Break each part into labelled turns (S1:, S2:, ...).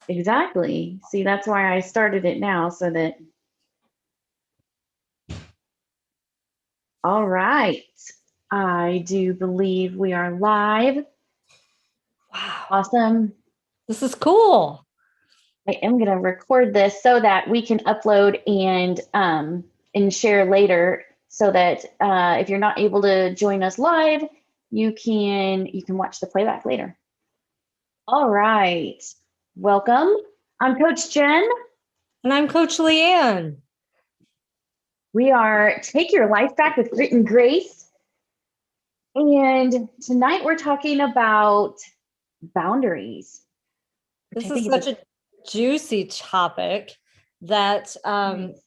S1: Exactly. See, that's why I started it now so that. All right. I do believe we are live.
S2: Wow.
S1: Awesome.
S2: This is cool.
S1: I am going to record this so that we can upload and share later so that if you're not able to join us live, you can watch the playback later. All right. Welcome. I'm Coach Jen.
S2: And I'm Coach Leanne.
S1: We are Take Your Life Back with Grit and Grace. And tonight we're talking about boundaries.
S2: This is such a juicy topic that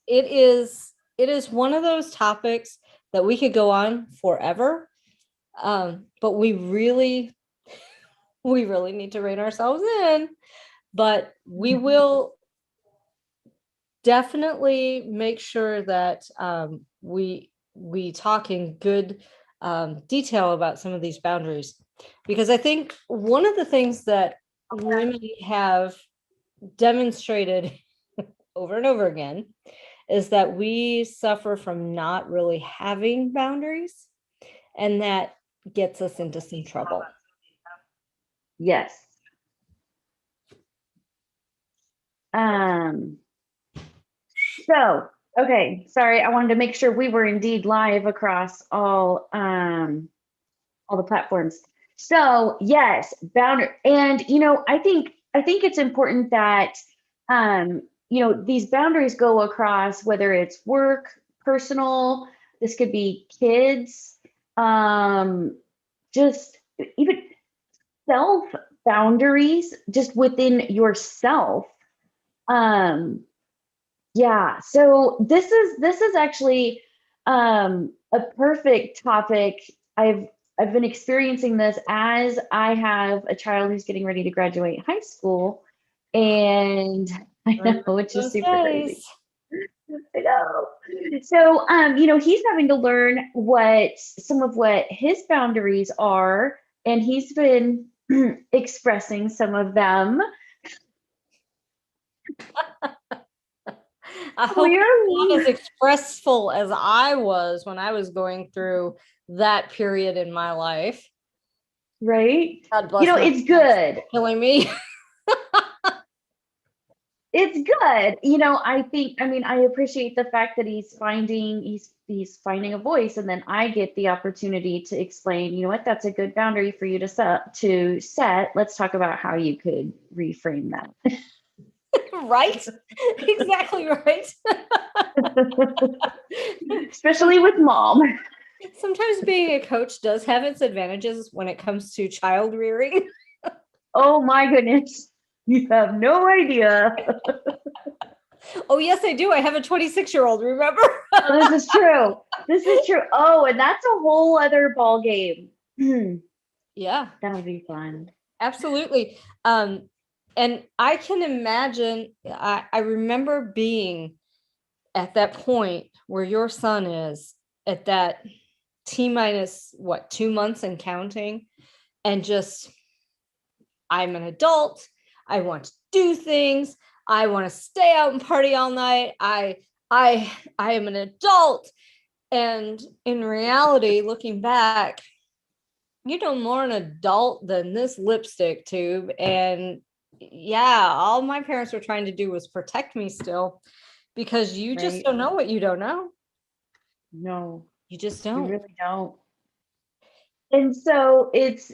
S2: it is one of those topics that we could go on forever. But we really need to rein ourselves in. But we will definitely make sure that we talk in good detail about some of these boundaries, because I think one of the things that women have demonstrated over and over again is that we suffer from not really having boundaries, and that gets us into some trouble.
S1: Yes. So, okay, sorry, I wanted to make sure we were indeed live across all the platforms. So, yes, boundary, and I think it's important that these boundaries go across whether it's work, personal, this could be kids, just even self boundaries just within yourself. Yeah, so this is actually a perfect topic. I've been experiencing this as I have a child who's getting ready to graduate high school, and I know, which is super crazy. I know. So he's having to learn some of what his boundaries are, and he's been expressing some of them.
S2: I hope you're not as expressful as I was when I was going through that period in my life.
S1: Right?
S2: God bless
S1: it's good.
S2: Killing me.
S1: It's good. I appreciate the fact that he's finding a voice, and then I get the opportunity to explain, that's a good boundary for you to set. Let's talk about how you could reframe that.
S2: Right? Exactly right.
S1: Especially with mom.
S2: Sometimes being a coach does have its advantages when it comes to child rearing.
S1: Oh my goodness. You have no idea.
S2: Oh, yes, I do. I have a 26-year-old, remember?
S1: Oh, this is true. Oh, and that's a whole other ball game.
S2: Yeah.
S1: That'll be fun.
S2: Absolutely. And I can imagine, I remember being at that point where your son is at that T-minus 2 months and counting, and just, I'm an adult. I want to do things. I want to stay out and party all night. I am an adult. And in reality, looking back, more an adult than this lipstick tube. And yeah, all my parents were trying to do was protect me still, because you just don't know what you don't know.
S1: No,
S2: you just don't.
S1: You really don't. And so it's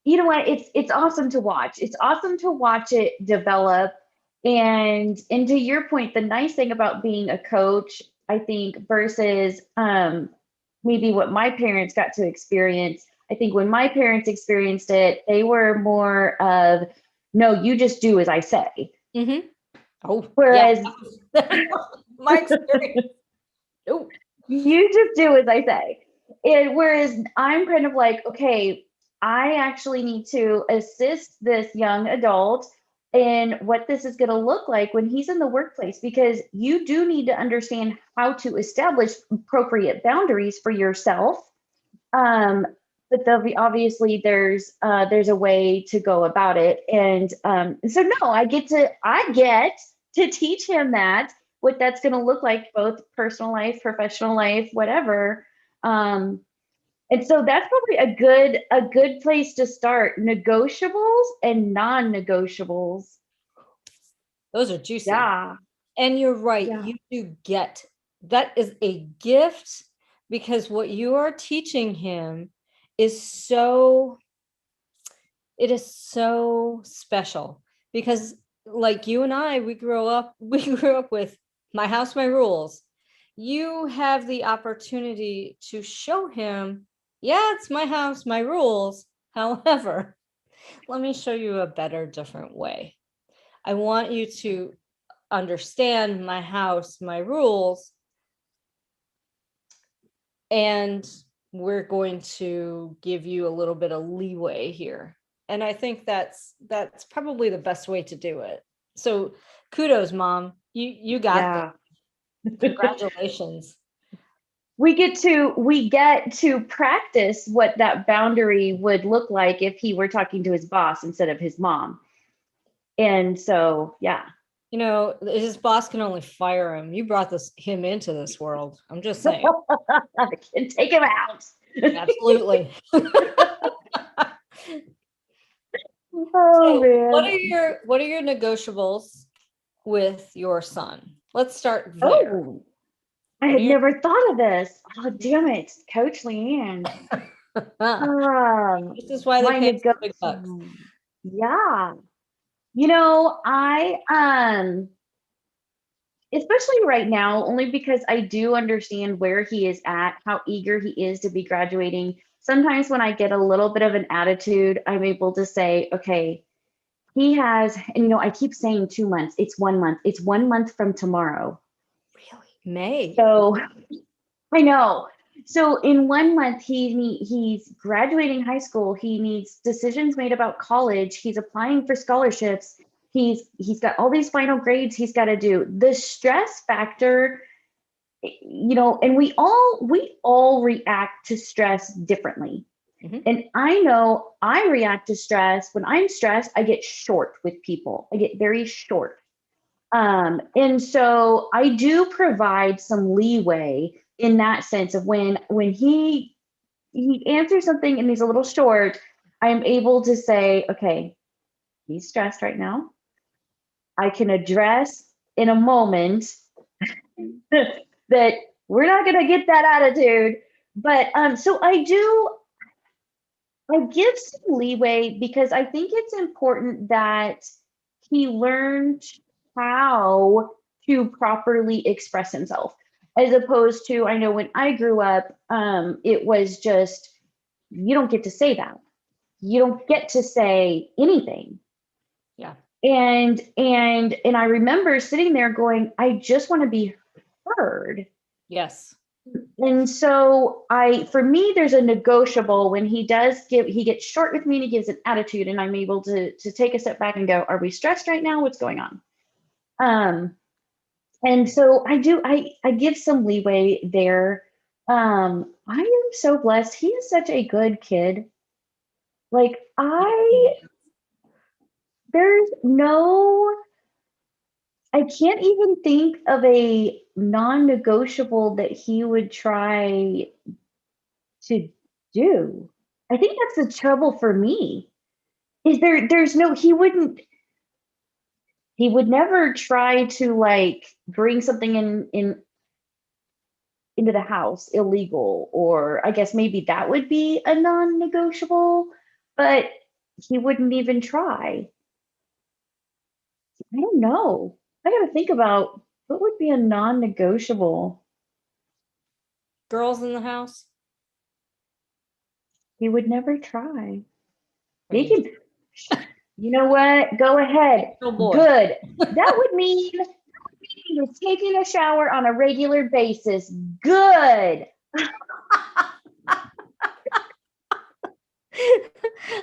S1: you know what, it's awesome to watch. It's awesome to watch it develop. And to your point, the nice thing about being a coach, I think, versus maybe what my parents got to experience. I think when my parents experienced it, they were more of, no, you just do as I say.
S2: Mm-hmm. Oh,
S1: whereas
S2: my experience.
S1: Oh, you just do as I say. And whereas I'm kind of like, okay, I actually need to assist this young adult in what this is going to look like when he's in the workplace, because you do need to understand how to establish appropriate boundaries for yourself. But but obviously there's a way to go about it. And so no, I get to teach him that, what that's going to look like, both personal life, professional life, whatever. Um, and so that's probably a good place to start. Negotiables and non-negotiables.
S2: Those are juicy.
S1: Yeah.
S2: And you're right,
S1: Yeah.
S2: you do get, that is a gift, because what you are teaching him is so, it is so special, because like you and I, we grew up we grew up with my house, my rules. You have the opportunity to show him, yeah, it's my house, my rules. However, let me show you a better, different way. I want you to understand my house, my rules, and we're going to give you a little bit of leeway here. And I think that's probably the best way to do it. So kudos, Mom. You got that.
S1: Yeah.
S2: Congratulations.
S1: We get to practice what that boundary would look like if he were talking to his boss instead of his mom. And so, yeah.
S2: You know, his boss can only fire him. You brought him into this world. I'm just saying.
S1: I can take him out.
S2: Absolutely.
S1: Oh
S2: So
S1: man.
S2: what are your negotiables with your son? Let's start there.
S1: Oh, I
S2: What are
S1: had
S2: your
S1: never thought of this. Oh, damn it, Coach Leanne. Um,
S2: this is why they
S1: my
S2: pay us the big bucks.
S1: negotiable. Yeah. You know, especially right now, only because I do understand where he is at, how eager he is to be graduating. Sometimes when I get a little bit of an attitude, I'm able to say, okay, he has, and I keep saying 2 months. It's 1 month. It's 1 month from tomorrow.
S2: Really? May.
S1: So I know. So in 1 month, he's graduating high school. He needs decisions made about college. He's applying for scholarships. He's got all these final grades he's got to do. The stress factor, and we all react to stress differently.
S2: Mhm.
S1: And I know I react to stress. When I'm stressed, I get short with people. I get very short. And so I do provide some leeway in that sense of when he answers something and he's a little short, I'm able to say, okay, he's stressed right now. I can address in a moment that we're not going to get that attitude. But so I give some leeway because I think it's important that he learned how to properly express himself, as opposed to, I know when I grew up, it was just, you don't get to say that. You don't get to say anything.
S2: Yeah.
S1: And I remember sitting there going, I just want to be heard.
S2: Yes.
S1: And so for me, there's a negotiable when he gets short with me and he gives an attitude, and I'm able to take a step back and go, are we stressed right now? What's going on? And so I give some leeway there. I am so blessed. He is such a good kid. Like there's no, I can't even think of a non-negotiable that he would try to do. I think that's the trouble for me. Is there's no he would never try to like bring something into the house illegal, or I guess maybe that would be a non-negotiable, but he wouldn't even try. I don't know. I got to think about what would be a non-negotiable.
S2: Girls in the house.
S1: He would never try.
S2: Are
S1: He
S2: you
S1: can, you know what? Go ahead.
S2: oh boy.
S1: Good. That would mean he was taking a shower on a regular basis. Good.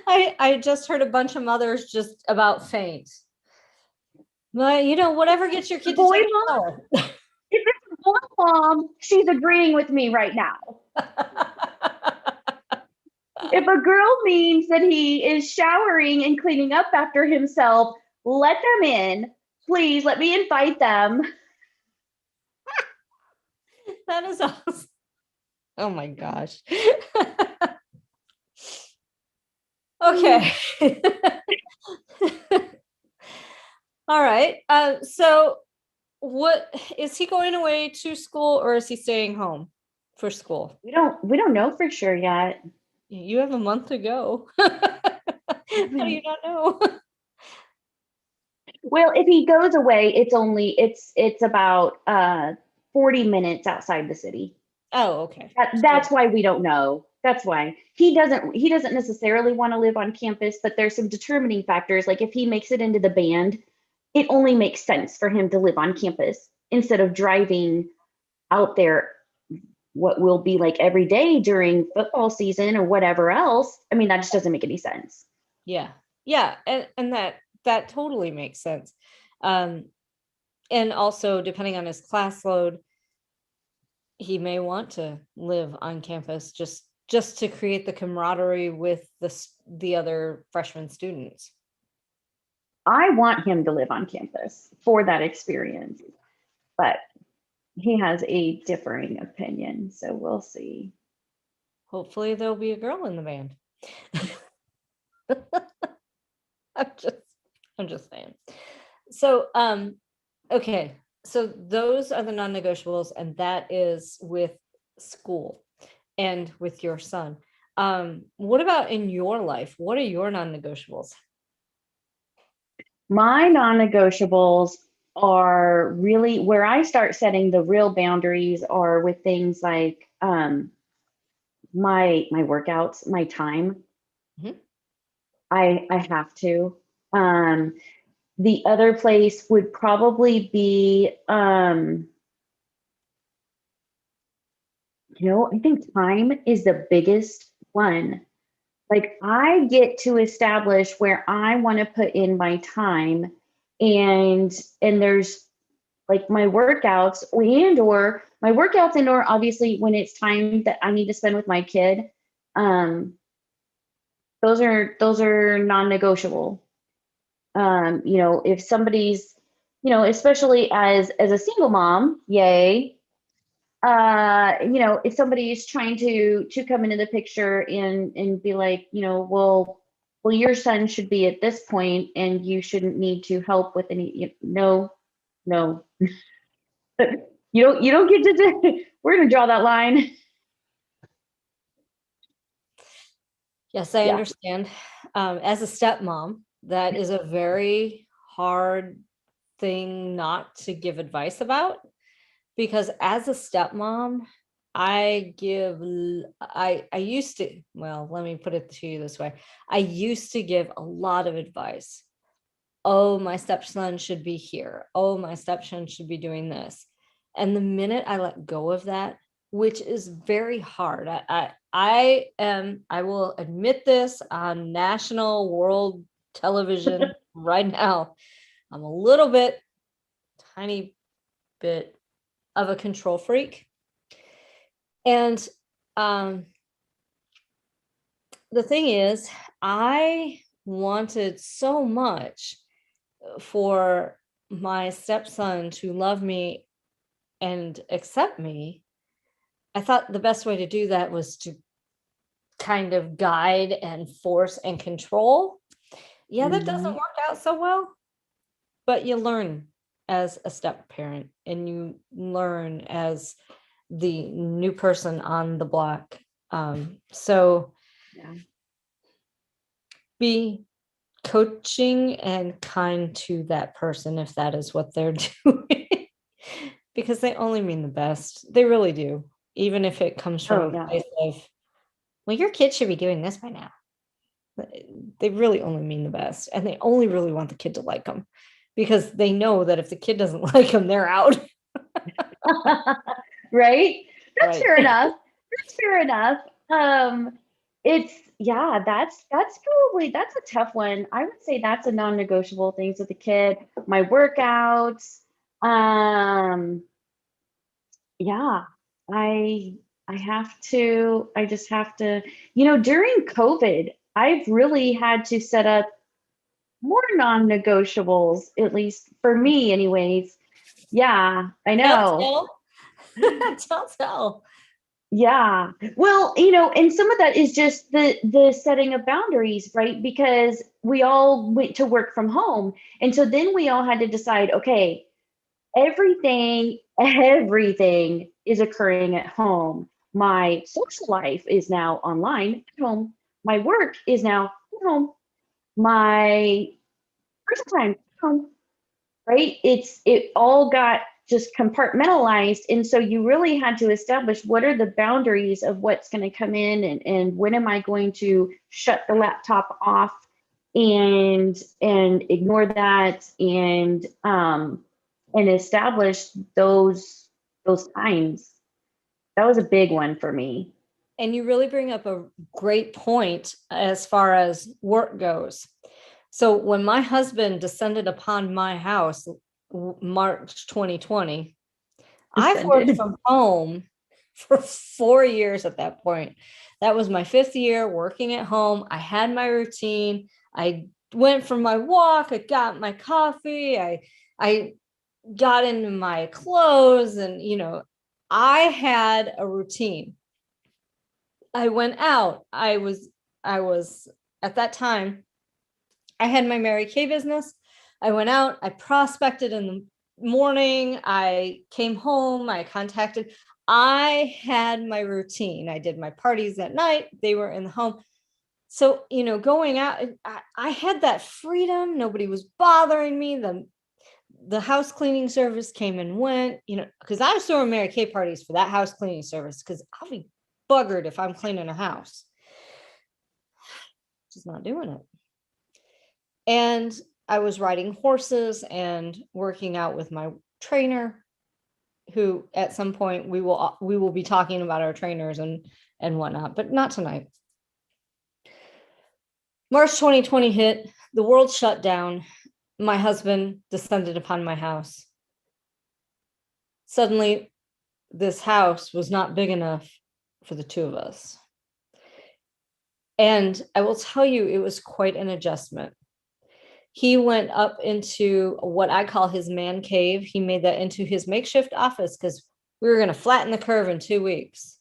S2: I just heard a bunch of mothers just about faint. But whatever gets your kid to
S1: Boy,
S2: take a
S1: mom,
S2: shower.
S1: if it's a boy, mom, she's agreeing with me right now. If a girl means that he is showering and cleaning up after himself, let them in. Please let me invite them.
S2: That is awesome. Oh my gosh. Okay. All right. So what is he going away to school or is he staying home for school?
S1: We don't know for sure yet.
S2: You have a month to go. How do you not know?
S1: Well, if he goes away, it's about 40 minutes outside the city.
S2: Oh, okay.
S1: That's why we don't know. That's why he doesn't necessarily want to live on campus, but there's some determining factors. Like if he makes it into the band, it only makes sense for him to live on campus instead of driving out there what will be like every day during football season or whatever else. I mean, that just doesn't make any sense.
S2: Yeah. Yeah. And that totally makes sense. And also depending on his class load, he may want to live on campus just to create the camaraderie with the other freshman students.
S1: I want him to live on campus for that experience, but he has a differing opinion, so we'll see.
S2: Hopefully there'll be a girl in the band. I'm just saying. So okay, so those are the non-negotiables, and that is with school and with your son. What about in your life? What are your non-negotiables?
S1: My non-negotiables are really where I start setting the real boundaries are with things like my workouts, my time.
S2: Mhm.
S1: I have to. Um, the other place would probably be I think time is the biggest one. Like I get to establish where I want to put in my time and there's like my workouts or my workouts and or obviously when it's time that I need to spend with my kid. Um, those are non-negotiable. If somebody's, especially as a single mom, yay, if somebody is trying to come into the picture and be like, well, your son should be at this point and you shouldn't need to help with any, no, no, you don't get to do, we're gonna draw that line.
S2: Yes, I
S1: Yeah.
S2: understand. As a stepmom, that is a very hard thing not to give advice about because as a stepmom, I used to, well, let me put it to you this way. I used to give a lot of advice. Oh, my stepson should be here. Oh, my stepson should be doing this. And the minute I let go of that, which is very hard, I will admit this on national world television right now. I'm a little bit, tiny bit of a control freak. And the thing is, I wanted so much for my stepson to love me and accept me. I thought the best way to do that was to kind of guide and force and control. Yeah, that doesn't
S1: Mhm.
S2: work out so well, but you learn as a step parent and you learn as the new person on the block. So
S1: Yeah.
S2: be coaching and kind to that person if that is what they're doing because they only mean the best. They really do, even if it comes from
S1: Oh
S2: a
S1: yeah.
S2: place of, well, your kid should be doing this by now. They really only mean the best and they only really want the kid to like them because they know that if the kid doesn't like them, they're out.
S1: Right? That's
S2: Right.
S1: fair enough. That's fair enough. It's yeah, that's a tough one. I would say that's a non-negotiable things with the kid. My workouts. Yeah, I I just have to, during COVID, I've really had to set up more non-negotiables, at least for me anyways. Yeah, I
S2: Tell,
S1: know.
S2: tell. Tell.
S1: Yeah. Well, and some of that is just the setting of boundaries, right? Because we all went to work from home. And so then we all had to decide, okay, everything is occurring at home. My social life is now online at home. My work is now at home. My personal time at home, right? It all got just compartmentalized. And so you really had to establish what are the boundaries of what's going to come in, and when am I going to shut the laptop off and ignore that, and establish those times. That was a big one for me.
S2: And you really bring up a great point as far as work goes. So when my husband descended upon my house, March 2020, I've worked
S1: Descended.
S2: from home for 4 years at that point. That was my 5th year working at home. I had my routine. I went for my walk. I got my coffee. I got into my clothes, and I had a routine. I went out. I was at that time, I had my Mary Kay business. I went out, I prospected in the morning, I came home, I had my routine. I did my parties at night, they were in the home. So, going out, I had that freedom. Nobody was bothering me. The house cleaning service came and went, because I was throwing Mary Kay parties for that house cleaning service, because I'll be buggered if I'm cleaning a house. Just not doing it. And I was riding horses and working out with my trainer, who at some point we will be talking about our trainers and whatnot, but not tonight. March 2020 hit, the world shut down. My husband descended upon my house. Suddenly, this house was not big enough for the two of us. And I will tell you, it was quite an adjustment. He went up into what I call his man cave. He made that into his makeshift office because we were going to flatten the curve in 2 weeks.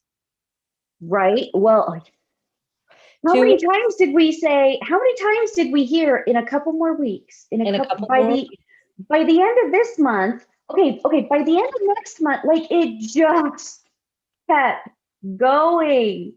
S1: Right. Well, how many times did we say, how many times did we hear in a couple more weeks,
S2: in a couple more weeks.
S1: By the end of this month, okay, by the end of next month, like it just kept going.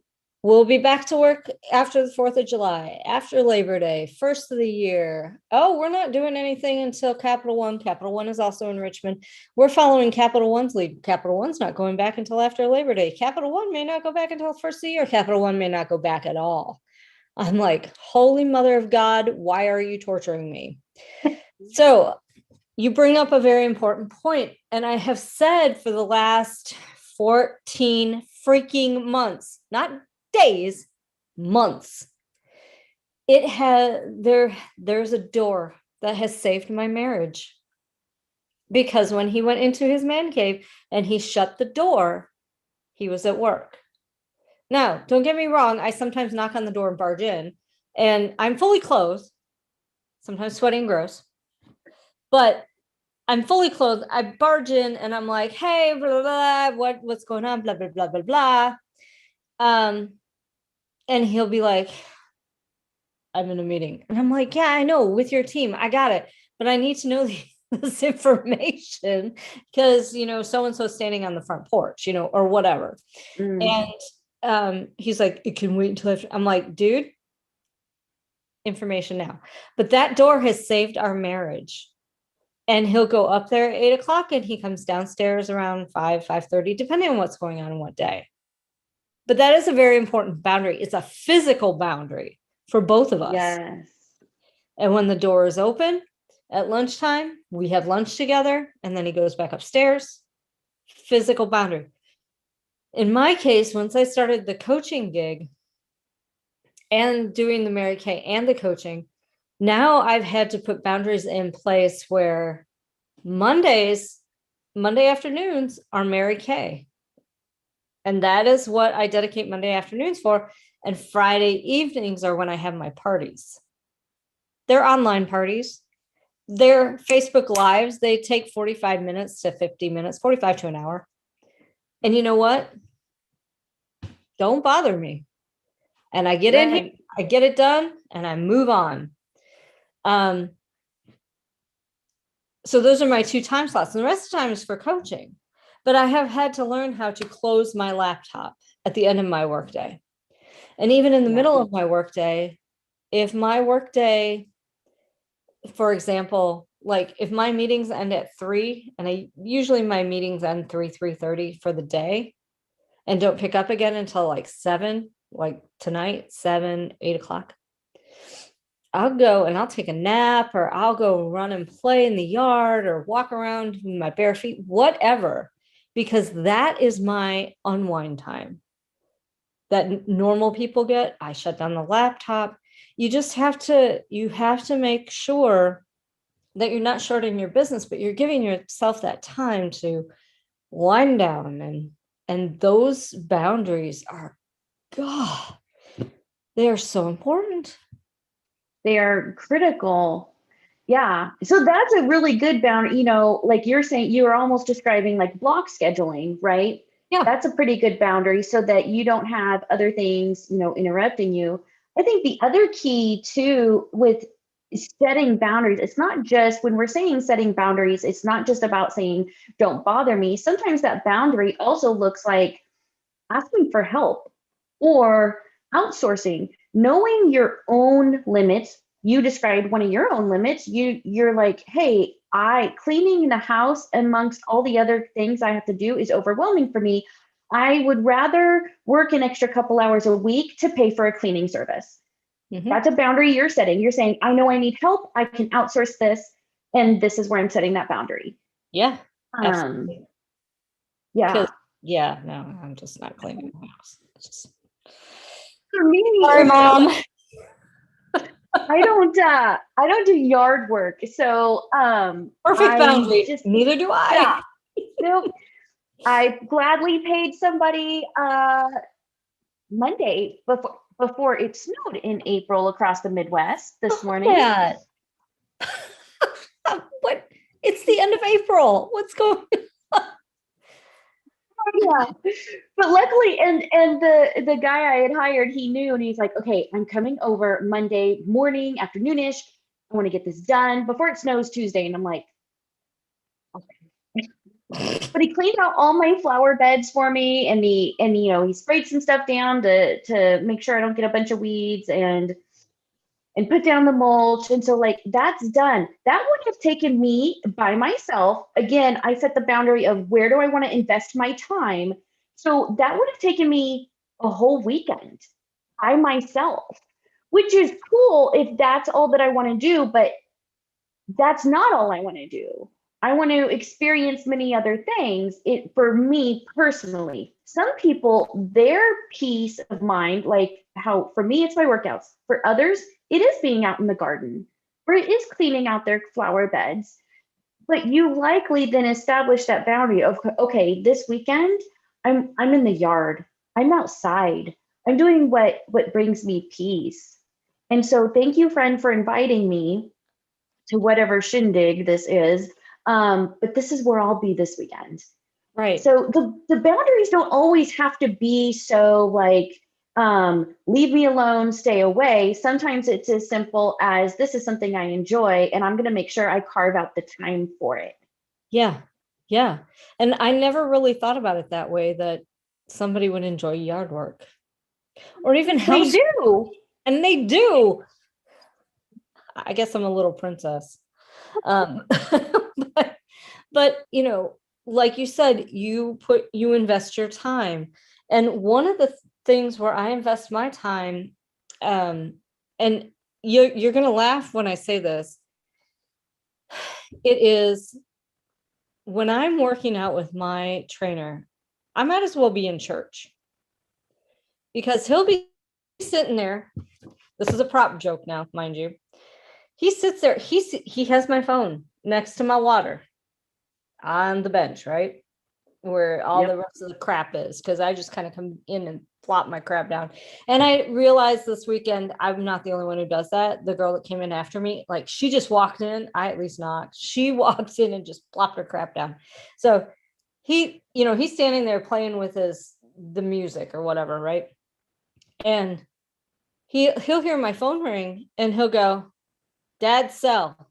S2: We'll be back to work after the 4th of July, after Labor Day, first of the year. Oh, we're not doing anything until Capital One. Capital One is also in Richmond. We're following Capital One's lead. Capital One's not going back until after Labor Day. Capital One may not go back until the first of the year. Capital One may not go back at all. I'm like, holy mother of God, why are you torturing me? So you bring up a very important point. And I have said for the last 14 freaking months, not days, months, there's a door that has saved my marriage. Because when he went into his man cave and he shut the door, he was at work. Now, don't get me wrong, I sometimes knock on the door and barge in, and I'm fully clothed, sometimes sweaty and gross, but I'm fully clothed. I barge in and I'm like, hey, blah, blah, blah, what's going on? Blah, blah, blah, blah, blah. And he'll be like, I'm in a meeting. And I'm like, yeah, I know, with your team. I got it. But I need to know this information because, so-and-so standing on the front porch, or whatever. And he's like, it can wait until after. I'm like, dude, information now. But that door has saved our marriage. And he'll go up there at 8:00 and he comes downstairs around 5:30, depending on what's going on and what day. But that is a very important boundary. It's a physical boundary for both of us.
S1: Yes.
S2: And when the door is open at lunchtime, we have lunch together, and then he goes back upstairs. Physical boundary. In my case, once I started the coaching gig and doing the Mary Kay and the coaching, now I've had to put boundaries in place where Monday afternoons are Mary Kay. And that is what I dedicate Monday afternoons for. And Friday evenings are when I have my parties. They're online parties. They're Facebook Lives. They take 45 minutes to 50 minutes, 45 to an hour. And you know what? Don't bother me. And I get in here, I get it done, and I move on. So those are my 2 time slots. And the rest of the time is for coaching. But I have had to learn how to close my laptop at the end of my workday. And even in the middle of my workday, if my workday, for example, like if my meetings end at 3, and my meetings end 3:30 for the day, and don't pick up again until like 7, like tonight, 7, 8 o'clock. I'll go and I'll take a nap, or I'll go run and play in the yard, or walk around with my bare feet, whatever, because that is my unwind time that normal people get. I shut down the laptop. You have to make sure that you're not shorting your business, but you're giving yourself that time to wind down. And those boundaries are, God, they are so important.
S1: They are critical. Yeah. So that's a really good boundary. You know, like you're saying, you were almost describing like block scheduling, right?
S2: Yeah.
S1: That's a pretty good boundary so that you don't have other things, you know, interrupting you. I think the other key too with setting boundaries, it's not just when we're saying setting boundaries, it's not just about saying, don't bother me. Sometimes that boundary also looks like asking for help or outsourcing, knowing your own limits. You described one of your own limits. You're like, hey, cleaning the house amongst all the other things I have to do is overwhelming for me. I would rather work an extra couple hours a week to pay for a cleaning service. Mm-hmm. That's a boundary you're setting. You're saying, I know I need help. I can outsource this. And this is where I'm setting that boundary.
S2: Yeah. Absolutely.
S1: Yeah.
S2: Yeah, no, I'm just not cleaning the house.
S1: For me,
S2: sorry, Mom.
S1: I don't do yard work. So
S2: perfect boundary. Neither do I.
S1: Yeah. Nope. I gladly paid somebody Monday before it snowed in April across the Midwest this morning.
S2: Yeah. What? It's the end of April. What's going on?
S1: Yeah, but luckily, and the guy I had hired, he knew, and he's like, okay, I'm coming over Monday morning, afternoonish. I want to get this done before it snows Tuesday. And I'm like, okay. But he cleaned out all my flower beds for me, and he sprayed some stuff down to make sure I don't get a bunch of weeds, and put down the mulch. And so like that's done. That would have taken me by myself. Again, I set the boundary of where do I want to invest my time. So that would have taken me a whole weekend by myself, which is cool if that's all that I want to do, but that's not all I want to do. I want to experience many other things. For me personally, some people, their peace of mind, like how for me, it's my workouts. For others, it is being out in the garden, or it is cleaning out their flower beds. But you likely then establish that boundary of, okay, this weekend, I'm in the yard. I'm outside. I'm doing what brings me peace. And so thank you, friend, for inviting me to whatever shindig this is. But this is where I'll be this weekend.
S2: Right.
S1: So the boundaries don't always have to be so like, leave me alone, stay away. Sometimes it's as simple as this is something I enjoy, and I'm going to make sure I carve out the time for it.
S2: Yeah. Yeah. And I never really thought about it that way, that somebody would enjoy yard work or even house.
S1: They do.
S2: And they do. I guess I'm a little princess. But like you said, you invest your time. And one of the things where I invest my time, and you're going to laugh when I say this, it is when I'm working out with my trainer, I might as well be in church, because he'll be sitting there. This is a prop joke now, mind you. He sits there. He has my phone next to my water on the bench, right? where all
S1: Yep.
S2: the rest of the crap is, because I just kind of come in and plop my crap down. And I realized this weekend I'm not the only one who does that. The girl that came in after me, like, she just walked in, I at least knocked. She walks in and just plopped her crap down. So he's standing there playing with the music or whatever, right? And he'll hear my phone ring and he'll go, "Dad's cell."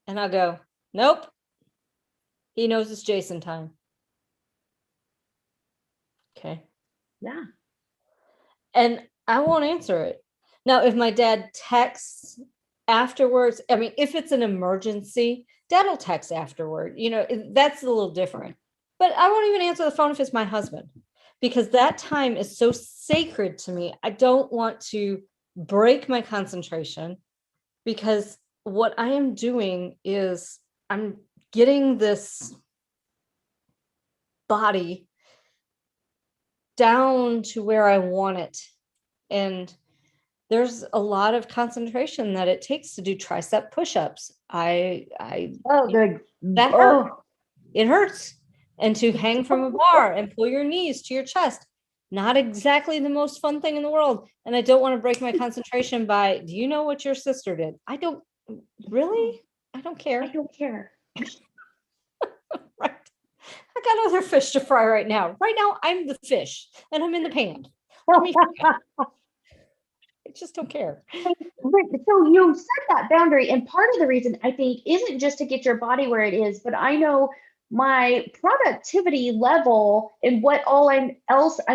S2: And I'll go, "Nope. He knows it's Jason time." Okay.
S1: Yeah.
S2: And I won't answer it. Now, if my dad texts afterwards, I mean, if it's an emergency, dad will text afterward. That's a little different. But I won't even answer the phone if it's my husband, because that time is so sacred to me. I don't want to break my concentration, because what I am doing is I'm getting this body down to where I want it. And there's a lot of concentration that it takes to do tricep push-ups.
S1: Oh, good.
S2: That hurt. It hurts. And to hang from a bar and pull your knees to your chest, not exactly the most fun thing in the world. And I don't want to break my concentration by, do you know what your sister did? I don't really. I don't care.
S1: I don't care.
S2: Right. I got other fish to fry right now. Right now, I'm the fish and I'm in the pan. I just don't care.
S1: So you set that boundary, and part of the reason I think isn't just to get your body where it is, but I know my productivity level and what all I'm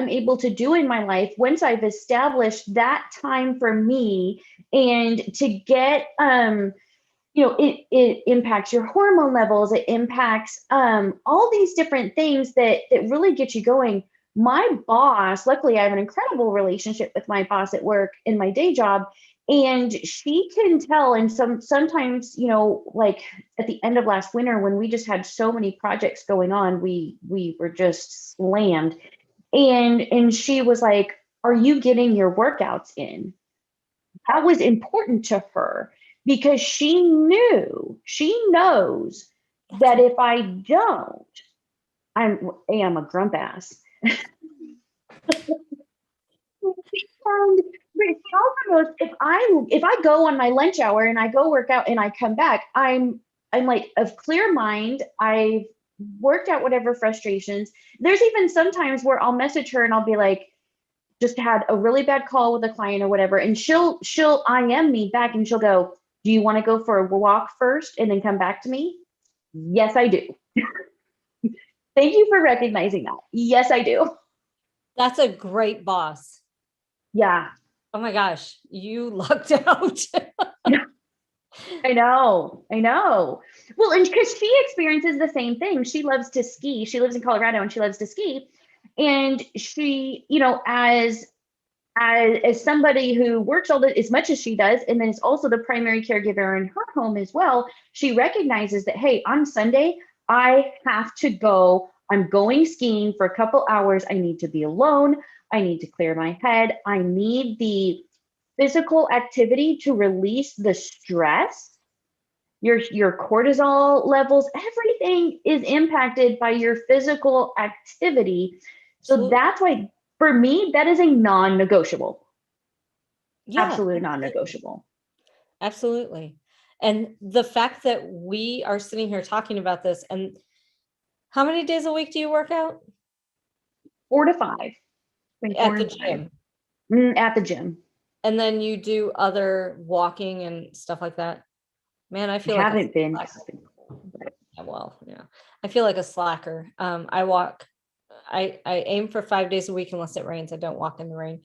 S1: able to do in my life once I've established that time for me, and to get it impacts your hormone levels, it impacts all these different things that really get you going. My boss, luckily I have an incredible relationship with my boss at work in my day job, and she can tell. And sometimes, like at the end of last winter when we just had so many projects going on, we were just slammed. And she was like, "Are you getting your workouts in?" That was important to her, because she knows that if I don't, I am a grump ass. And she also knows if I go on my lunch hour and I go work out and I come back, I'm like of clear mind. I've worked out whatever frustrations. There's even sometimes where I'll message her and I'll be like, just had a really bad call with a client or whatever, and she'll IM me back and she'll go, "Do you want to go for a walk first and then come back to me?" Yes, I do. Thank you for recognizing that. Yes, I do.
S2: That's a great boss.
S1: Yeah.
S2: Oh my gosh, you lucked out.
S1: I know. Well, and because she experiences the same thing. She loves to ski. She lives in Colorado and she loves to ski. And she, as somebody who works as much as she does, and then is also the primary caregiver in her home as well, she recognizes that, hey, on Sunday, I have to go. I'm going skiing for a couple hours. I need to be alone. I need to clear my head. I need the physical activity to release the stress. Your cortisol levels, everything is impacted by your physical activity. So that's why, for me, that is a non-negotiable.
S2: Yeah,
S1: absolutely non-negotiable.
S2: Absolutely. And the fact that we are sitting here talking about this, and how many days a week do you work out?
S1: 4 to 5.
S2: At the gym.
S1: At the gym.
S2: And then you do other walking and stuff like that. Man, I feel like
S1: haven't been.
S2: Well, yeah, I feel like a slacker. I walk. I aim for 5 days a week unless it rains. I don't walk in the rain,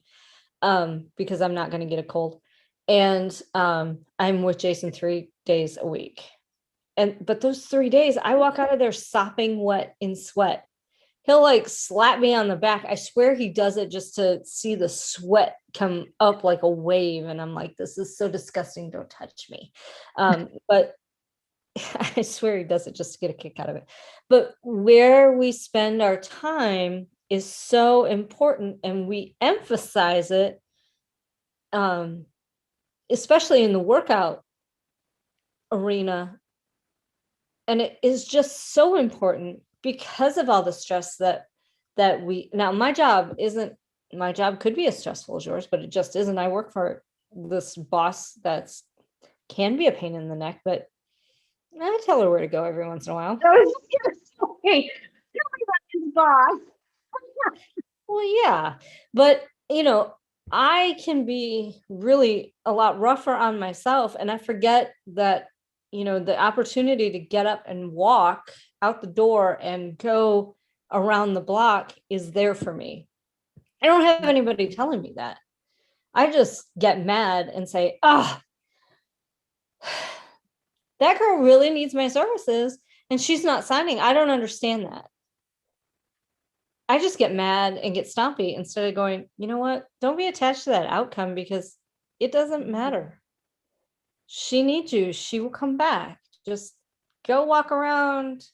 S2: because I'm not going to get a cold. And I'm with Jason 3 days a week. But those 3 days, I walk out of there sopping wet in sweat. He'll like slap me on the back. I swear he does it just to see the sweat come up like a wave. And I'm like, this is so disgusting. Don't touch me. But I swear he does it just to get a kick out of it. But where we spend our time is so important, and we emphasize it, especially in the workout arena. And it is just so important. because of all the stress that we, now my job could be as stressful as yours, but it just isn't. I work for this boss that's can be a pain in the neck, but I tell her where to go every once in a while.
S1: I was just gonna say, tell me about this boss.
S2: Well, yeah, but I can be really a lot rougher on myself, and I forget that, the opportunity to get up and walk out the door and go around the block is there for me. I don't have anybody telling me that. I just get mad and say, oh, that girl really needs my services and she's not signing. I don't understand that. I just get mad and get stompy instead of going, you know what? Don't be attached to that outcome because it doesn't matter. She needs you. She will come back. Just go walk around,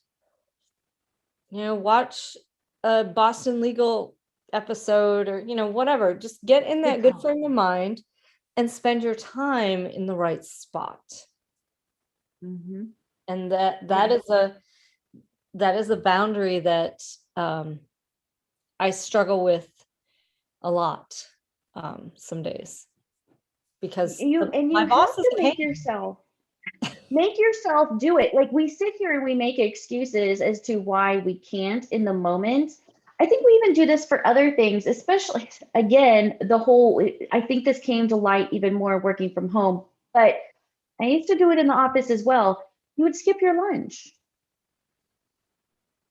S2: watch a Boston Legal episode or, whatever. Just get in that good frame of mind and spend your time in the right spot.
S1: Mm-hmm.
S2: And that is a boundary that I struggle with a lot some days because my boss is
S1: make yourself do it. Like, we sit here and we make excuses as to why we can't in the moment. I think we even do this for other things, especially, again, I think this came to light even more working from home, but I used to do it in the office as well. You would skip your lunch.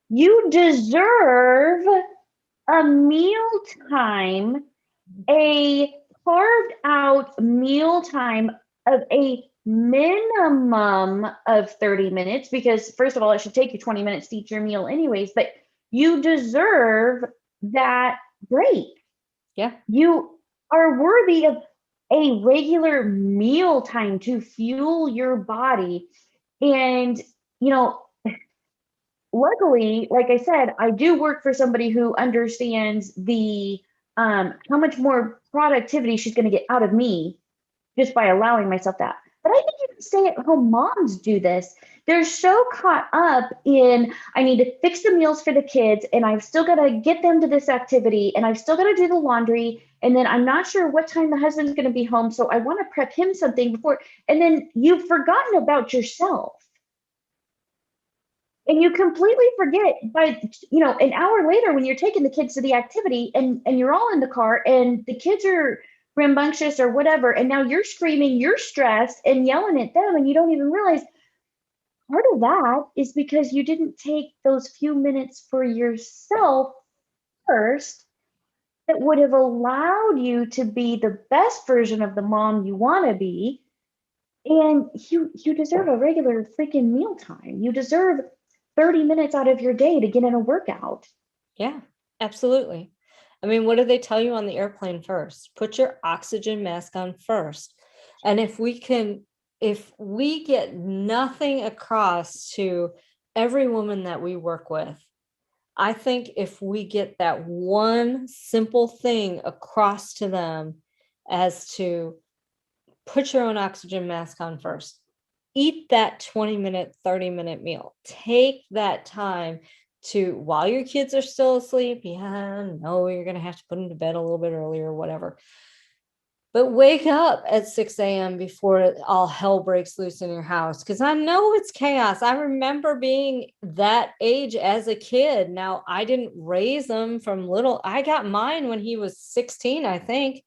S1: You deserve a mealtime, a carved out mealtime of a minimum of 30 minutes, because first of all, it should take you 20 minutes to eat your meal anyways, but you deserve that break.
S2: Yeah.
S1: You are worthy of a regular meal time to fuel your body. And, luckily, like I said, I do work for somebody who understands the how much more productivity she's going to get out of me just by allowing myself that. But I think even stay-at-home moms do this. They're so caught up in, I need to fix the meals for the kids, and I've still got to get them to this activity, and I've still got to do the laundry, and then I'm not sure what time the husband's going to be home, so I want to prep him something before, and then you've forgotten about yourself. And you completely forget by, an hour later when you're taking the kids to the activity and you're all in the car and the kids are rambunctious or whatever, and now you're screaming, you're stressed and yelling at them, and you don't even realize part of that is because you didn't take those few minutes for yourself first that would have allowed you to be the best version of the mom you want to be. And you deserve a regular freaking mealtime. You deserve 30 minutes out of your day to get in a workout.
S2: Yeah, absolutely. I mean, what do they tell you on the airplane first? Put your oxygen mask on first. And if we get nothing across to every woman that we work with, I think if we get that one simple thing across to them as to put your own oxygen mask on first, eat that 20-minute, 30-minute meal, take that time to, while your kids are still asleep, no, you're going to have to put them to bed a little bit earlier, whatever. But wake up at 6 a.m. before all hell breaks loose in your house. Because I know it's chaos. I remember being that age as a kid. Now, I didn't raise them from little. I got mine when he was 16, I think.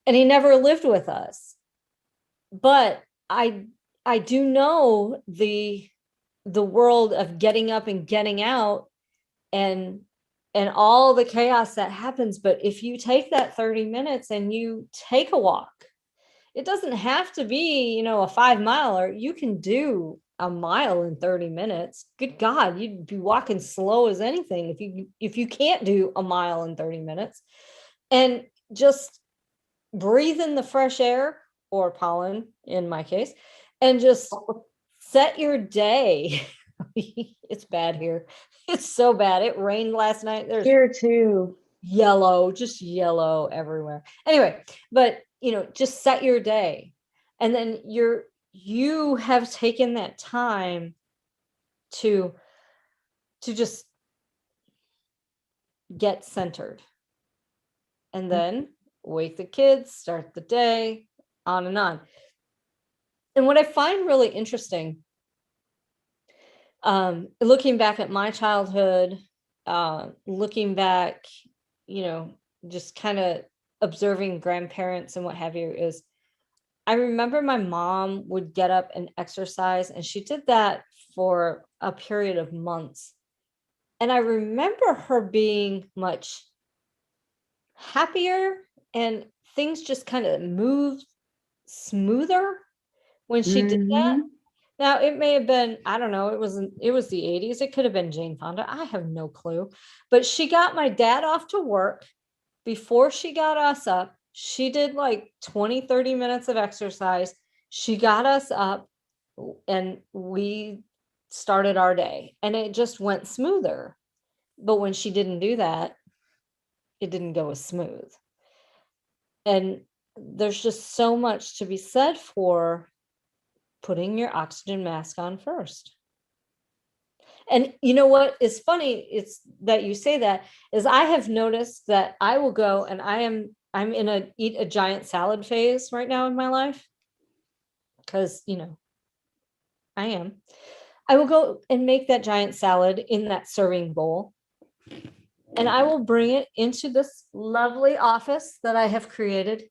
S2: And he never lived with us. But I do know the world of getting up and getting out and all the chaos that happens. But if you take that 30 minutes and you take a walk, it doesn't have to be, a 5-miler. You can do a mile in 30 minutes. Good God, you'd be walking slow as anything if you can't do a mile in 30 minutes. And just breathe in the fresh air, or pollen in my case, and just set your day. It's bad here. It's so bad. It rained last night. There's
S1: here too.
S2: Just yellow everywhere. Anyway, but just set your day. And then you have taken that time to to just get centered. And then wake the kids, start the day, on and on. And what I find really interesting, looking back at my childhood, looking back, just kind of observing grandparents and what have you, is I remember my mom would get up and exercise, and she did that for a period of months. And I remember her being much happier, and things just kind of moved smoother when she did that.
S1: Mhm.
S2: Now, it may have been, I don't know, it was the 80s. It could have been Jane Fonda. I have no clue. But she got my dad off to work. Before she got us up, she did like 20, 30 minutes of exercise. She got us up and we started our day, and it just went smoother. But when she didn't do that, it didn't go as smooth. And there's just so much to be said for putting your oxygen mask on first. And you know what is funny, it's that you say that, is I have noticed that I will go, and I'm in a eat a giant salad phase right now in my life, because I am. I will go and make that giant salad in that serving bowl, and I will bring it into this lovely office that I have created,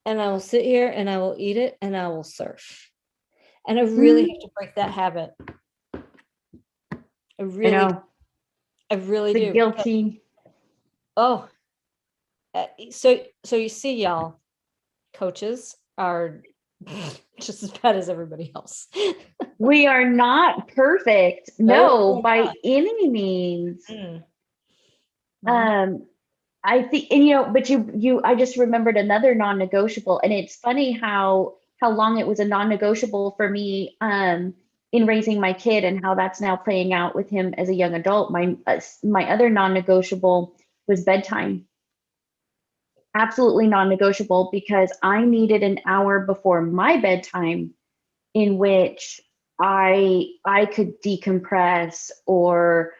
S2: and I will sit here and I will eat it and I will surf. And I really have to break that habit. I
S1: I
S2: really,
S1: know.
S2: I really
S1: The
S2: do.
S1: guilty.
S2: Oh, so you see, y'all, coaches are just as bad as everybody else.
S1: We are not perfect.
S2: No,
S1: No,
S2: we're
S1: by
S2: not.
S1: any means.
S2: Mm.
S1: Um, I think, and but I just remembered another non-negotiable, and it's funny how long it was a non-negotiable for me, in raising my kid, and how that's now playing out with him as a young adult. My other non-negotiable was bedtime. Absolutely non-negotiable, because I needed an hour before my bedtime in which I could decompress, or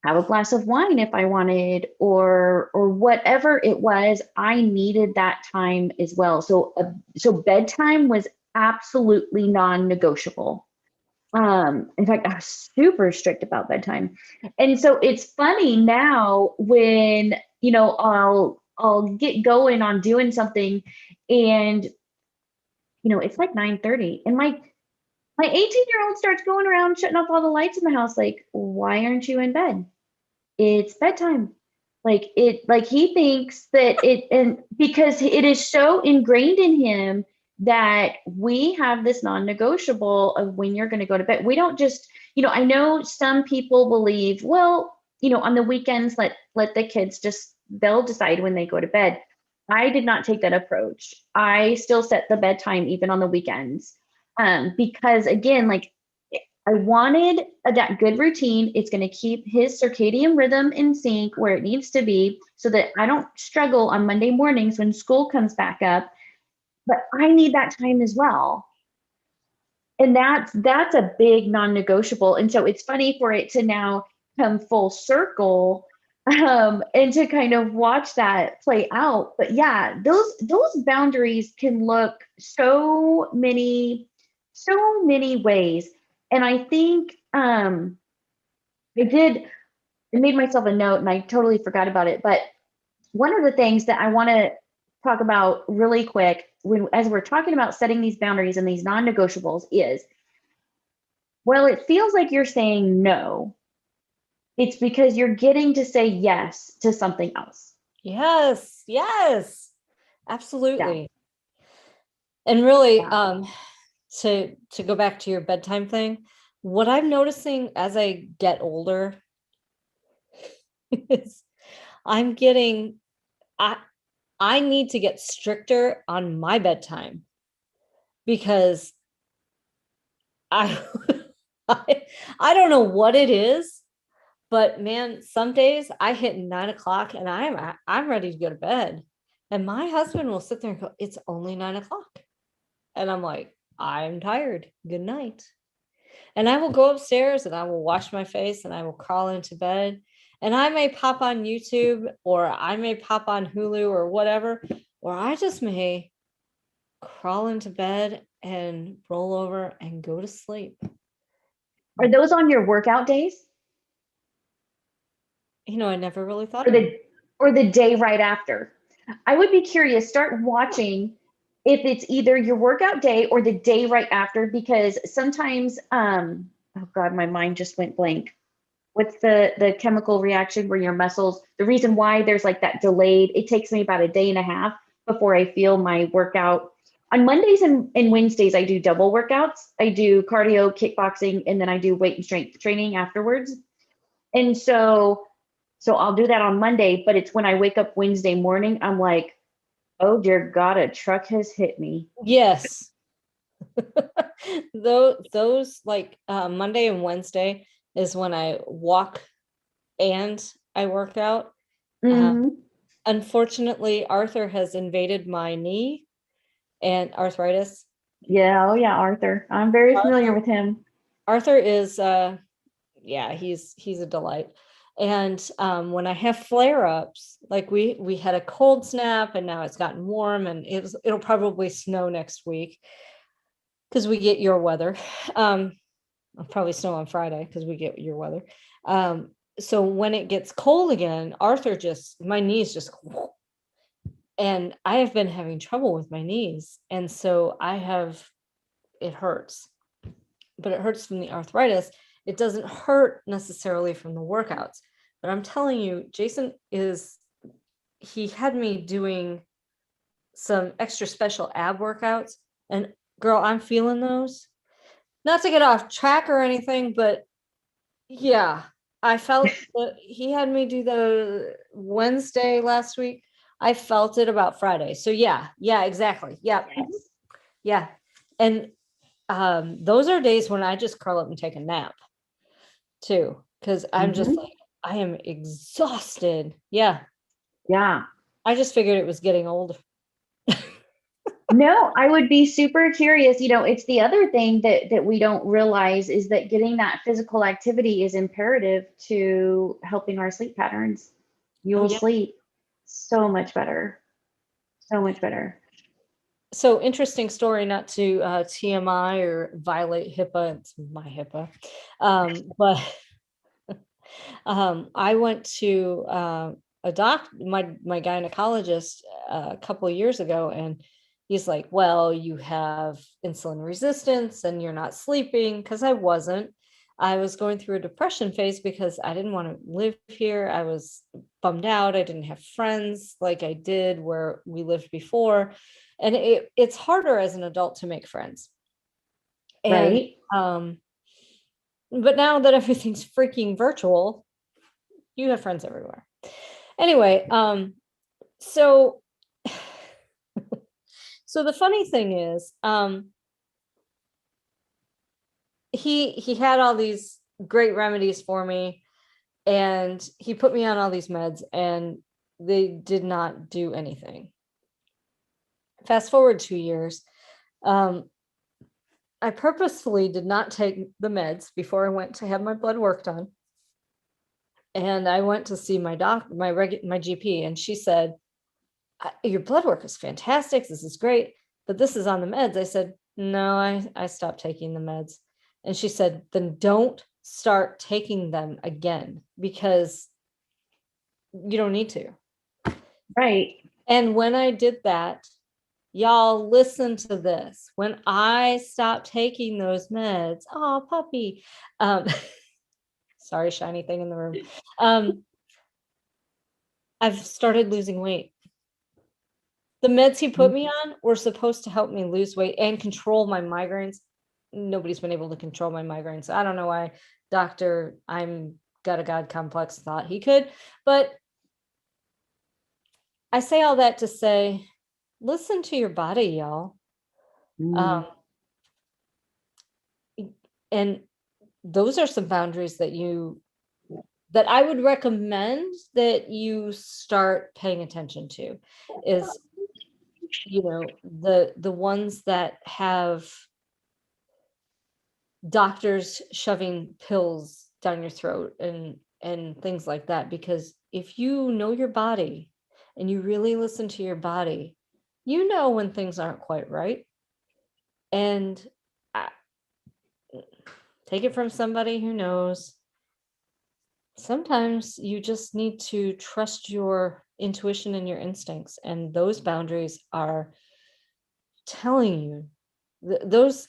S1: have a glass of wine if I wanted, or whatever it was. I needed that time as well. So bedtime was absolutely non-negotiable. In fact, I was super strict about bedtime. And so it's funny now when, I'll get going on doing something, and it's like 9:30, and my 18-year-old starts going around shutting off all the lights in the house, like, why aren't you in bed? It's bedtime. Like he thinks that and because it is so ingrained in him that we have this non-negotiable of when you're going to go to bed. We don't just, I know some people believe, well, on the weekends, let the kids they'll decide when they go to bed. I did not take that approach. I still set the bedtime even on the weekends. Because again, like, I wanted that good routine. It's going to keep his circadian rhythm in sync where it needs to be, so that I don't struggle on Monday mornings when school comes back up. But I need that time as well. And that's a big non-negotiable. And so it's funny for it to now come full circle, and to kind of watch that play out. But yeah, those boundaries can look so many ways. And I think, I made myself a note and I totally forgot about it. But one of the things that I want to talk about really quick, as we're talking about setting these boundaries and these non-negotiables, is, well, it feels like you're saying no. It's because you're getting to say yes to something else.
S2: Yes,
S1: Yeah.
S2: absolutely. And really,
S1: Yeah.
S2: to go back to your bedtime thing, what I'm noticing as I get older is I'm getting I need to get stricter on my bedtime, because I I, I don't know what it is, but man, some days I hit 9 o'clock and I'm ready to go to bed. And my husband will sit there and go, "It's only 9 o'clock." And I'm like, "I'm tired. Good night." And I will go upstairs and I will wash my face and I will crawl into bed. And I may pop on YouTube or I may pop on Hulu or whatever, or I just may crawl into bed and roll over and go to sleep.
S1: Are those on your workout days
S2: I never really thought
S1: or
S2: about it.
S1: the day right after? I would be curious, start watching if it's either your workout day or the day right after, because sometimes, oh God, my mind just went blank. What's the chemical reaction where your muscles, the reason why there's like that delayed, it takes me about a day and a half before I feel my workout. On Mondays and Wednesdays, I do double workouts. I do cardio, kickboxing, and then I do weight and strength training afterwards. And so I'll do that on Monday, but it's when I wake up Wednesday morning, I'm like, oh dear God, a truck has hit me.
S2: Yes. Those like Monday and Wednesday is when I walk and I work out.
S1: Mhm.
S2: Unfortunately, Arthur has invaded my knee and arthritis.
S1: Yeah, oh yeah, Arthur. I'm very familiar
S2: Arthur,
S1: with him.
S2: Arthur is yeah, he's a delight. And when I have flare-ups, like we had a cold snap and now it's gotten warm and it'll probably snow next week because we get your weather. It'll probably snow on Friday because we get your weather. So when it gets cold again, my knees just, and I have been having trouble with my knees. And so it hurts, but it hurts from the arthritis. It doesn't hurt necessarily from the workouts. But I'm telling you, he had me doing some extra special ab workouts. And girl, I'm feeling those. Not to get off track or anything, but yeah, I felt that he had me do the Wednesday last week. I felt it about Friday. So yeah, exactly. Yeah.
S1: Yes.
S2: Yeah. And those are days when I just curl up and take a nap too, because I'm just
S1: Mhm.
S2: like, I am exhausted. Yeah.
S1: Yeah.
S2: I just figured it was getting old.
S1: No, I would be super curious. It's the other thing that we don't realize is that getting that physical activity is imperative to helping our sleep patterns. You
S2: Oh
S1: will
S2: yeah.
S1: sleep so much better. So much better.
S2: So interesting story, not to TMI or violate HIPAA. It's my HIPAA. But I went to my gynecologist a couple of years ago, and he's like, "Well, you have insulin resistance, and you're not sleeping." Because I wasn't. I was going through a depression phase because I didn't want to live here. I was bummed out. I didn't have friends like I did where we lived before, and it's harder as an adult to make friends. And
S1: Right?
S2: but now that everything's freaking virtual, you have friends everywhere. Anyway, so so the funny thing is, he had all these great remedies for me, and he put me on all these meds, and they did not do anything. Fast forward 2 years, um, I purposefully did not take the meds before I went to have my blood work done, and I went to see my GP, and she said, your blood work is fantastic. This is great, but this is on the meds. I said, no, I stopped taking the meds. And she said, then don't start taking them again because you don't need to.
S1: Right.
S2: And when I did that, y'all listen to this. When I stopped taking those meds, oh, puppy. Um, sorry, shiny thing in the room. I've started losing weight. The meds he put me on were supposed to help me lose weight and control my migraines. Nobody's been able to control my migraines. I don't know why I'm got a God complex thought he could, but I say all that to say, listen to your body, y'all.
S1: Mm.
S2: Um, and those are some boundaries that I would recommend that you start paying attention to is, the ones that have doctors shoving pills down your throat and things like that. Because if you know your body and you really listen to your body, you know when things aren't quite right. And I, take it from somebody who knows. Sometimes you just need to trust your intuition and your instincts, and those boundaries are telling you those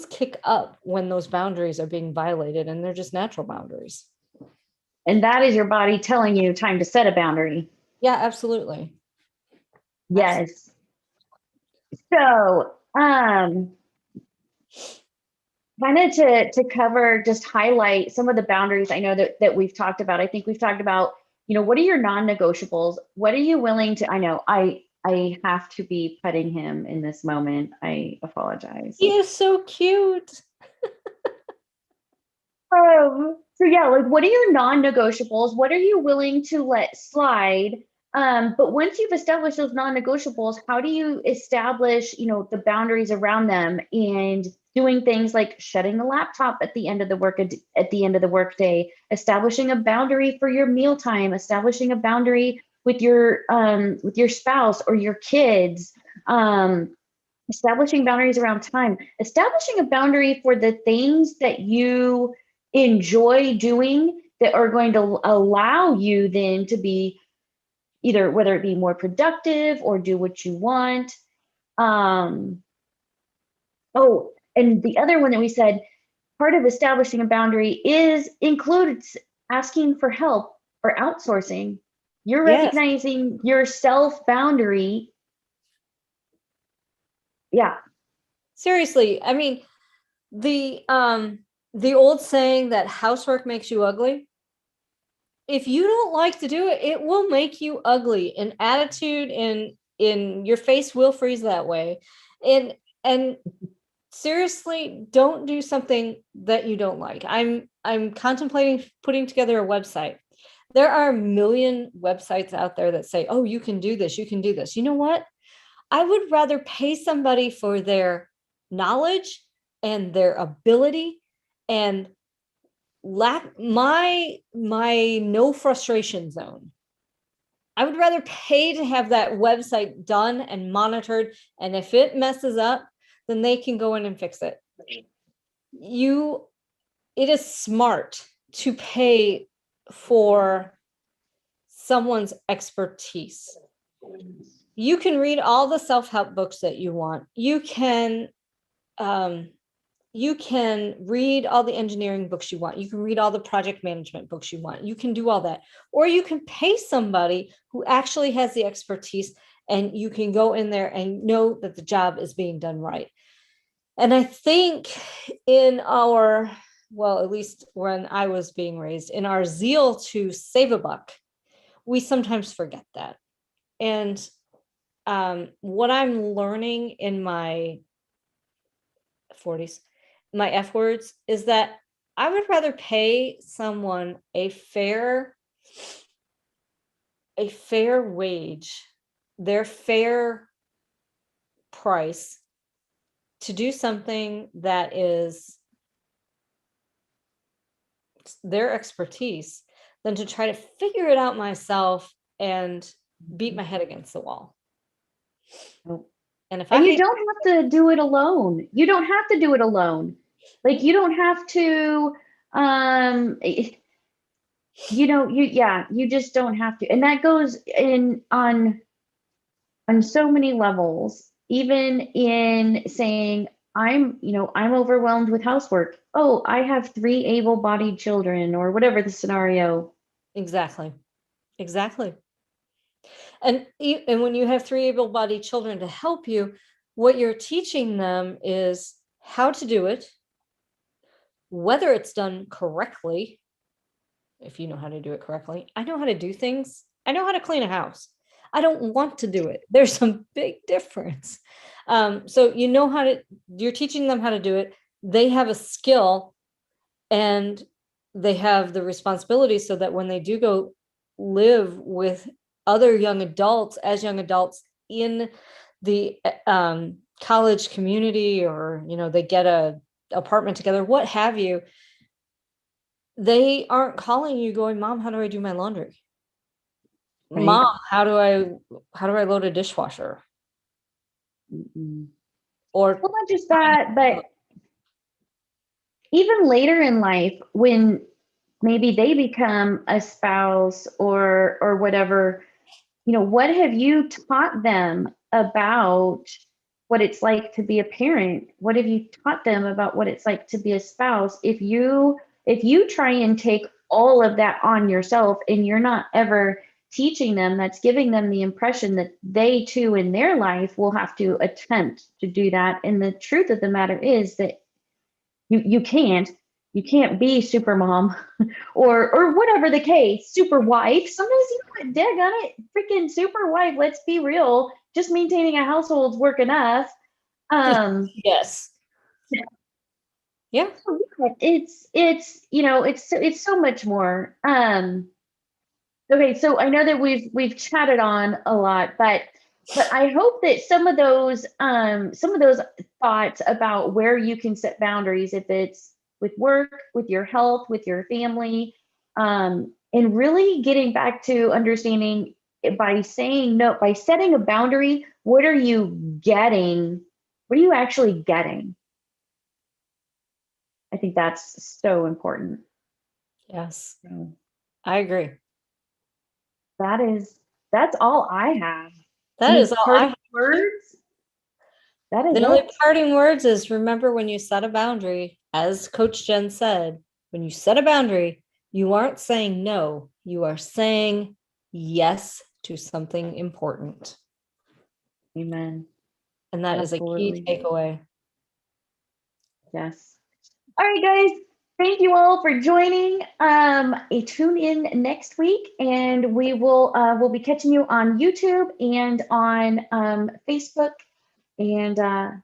S2: kick up when those boundaries are being violated, and they're just natural boundaries.
S1: And that is your body telling you time to set a boundary.
S2: Yeah, absolutely.
S1: Yes. So, kind of to cover, just highlight some of the boundaries I know that we've talked about. I think we've talked about, what are your non-negotiables? What are you willing to, I know I have to be petting him in this moment. I apologize.
S2: He is so cute.
S1: So yeah, like what are your non-negotiables? What are you willing to let slide? But once you've established those non-negotiables, how do you establish, the boundaries around them, and doing things like shutting the laptop at the end of the workday, establishing a boundary for your mealtime, establishing a boundary with your spouse or your kids, establishing boundaries around time, establishing a boundary for the things that you enjoy doing that are going to allow you then to be either, whether it be more productive or do what you want. Oh, and the other one that we said, part of establishing a boundary includes asking for help or outsourcing. You're
S2: Yes,
S1: recognizing your self boundary. Yeah.
S2: seriously. I mean, the old saying that housework makes you ugly, if you don't like to do it, it will make you ugly in attitude, in your face will freeze that way. And seriously, don't do something that you don't like. I'm contemplating putting together a website. There are a million websites out there that say, oh, you can do this, you can do this. You know what? I would rather pay somebody for their knowledge and their ability and lack my no frustration zone. I would rather pay to have that website done and monitored, and if it messes up, then they can go in and fix it. It is smart to pay for someone's expertise. You can read all the self-help books that you want. You can read all the engineering books you want. You can read all the project management books you want. You can do all that. Or you can pay somebody who actually has the expertise, and you can go in there and know that the job is being done right. And I think at least when I was being raised, in our zeal to save a buck, we sometimes forget that. And what I'm learning in my 40s, my F words, is that I would rather pay someone a fair wage, their fair price, to do something that is their expertise, than to try to figure it out myself and beat my head against the wall. And if
S1: And
S2: I'm
S1: you don't have to do it alone. You don't have to do it alone. Like you don't have to, you just don't have to. And that goes in on so many levels, even in saying, I'm overwhelmed with housework. Oh, I have 3 able-bodied children, or whatever the scenario.
S2: exactly. And when you have 3 able-bodied children to help you, what you're teaching them is how to do it, whether it's done correctly. If you know how to do it correctly, I know how to do things. I know how to clean a house. I don't want to do it. There's some big difference. So you're teaching them how to do it. They have a skill, and they have the responsibility, so that when they do go live with other young adults, in the college community, or they get a apartment together, what have you, they aren't calling you going, Mom, how do I do my laundry?
S1: Right.
S2: Mom, how do I load a dishwasher?
S1: Mm-mm.
S2: Or
S1: Well, not just that, but even later in life, when maybe they become a spouse or whatever, what have you taught them about what it's like to be a parent? What have you taught them about what it's like to be a spouse? If you try and take all of that on yourself and you're not ever teaching them, that's giving them the impression that they too in their life will have to attempt to do that. And the truth of the matter is that you can't be super mom or whatever the case, super wife. Sometimes you know what, daggone it, freaking super wife. Let's be real. Just maintaining a household's work enough.
S2: yes. Yeah.
S1: So yeah, it's so much more. Okay, so I know that we've chatted on a lot, but I hope that some of those thoughts about where you can set boundaries, if it's with work, with your health, with your family, and really getting back to understanding by saying no, by setting a boundary, what are you getting? What are you actually getting? I think that's so important.
S2: Yes.
S1: So
S2: I agree.
S1: that's all I have.
S2: That is
S1: Any
S2: all
S1: parting
S2: I
S1: words? That is
S2: The only
S1: it.
S2: parting words is remember when you set a boundary, as Coach Jen said, when you set a boundary, you aren't saying no, you are saying yes to something important.
S1: Amen.
S2: And that is a key
S1: Absolutely.
S2: takeaway.
S1: Yes. All right, guys. Thank you all for joining. Tune in next week, and we'll be catching you on YouTube and on Facebook. And